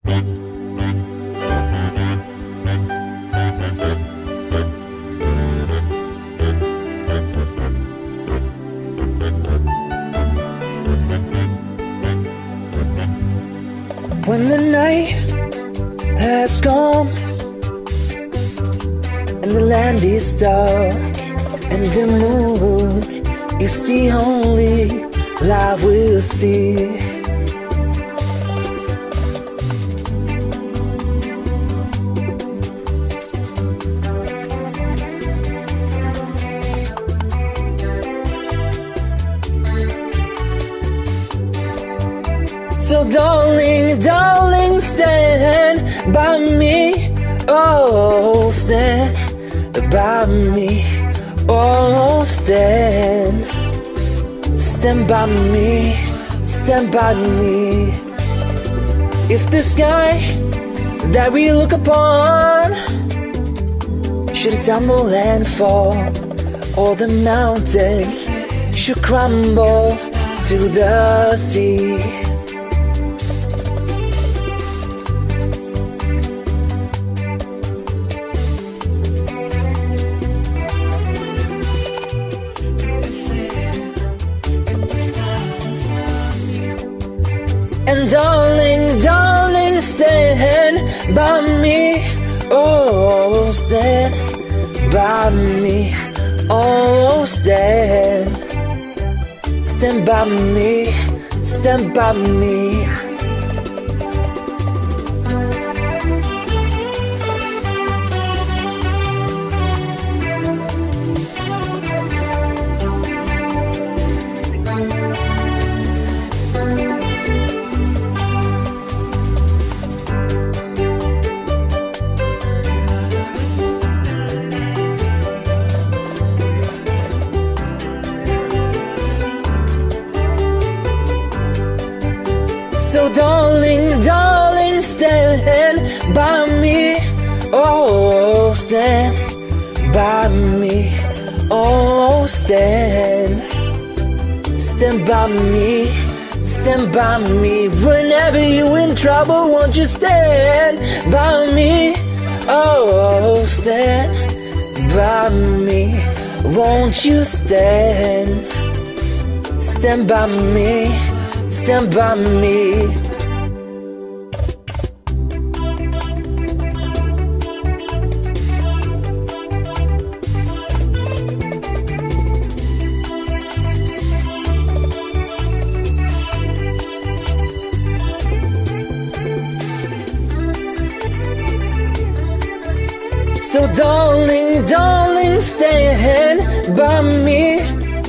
When the night has come and the land is dark and the moon is the only light we'll see, so darling, darling, stand by me. Oh, stand by me. Oh, stand by me. Stand by me. If the sky that we look upon should tumble and fall, or the mountains should crumble to the sea, and darling, darling, stand by me. Oh, stand by me. Oh, stand by me. Stand by me. So darling, darling, stand by me. Oh, stand by me. Oh, stand by me. Stand by me. Whenever you're in trouble, won't you stand by me? Oh, stand by me. Won't you stand by me? Stand by me. So darling, darling, stand by me.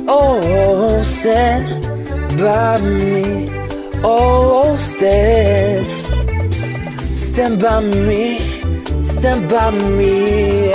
Oh, stand by me. Oh, stand by me. Stand by me.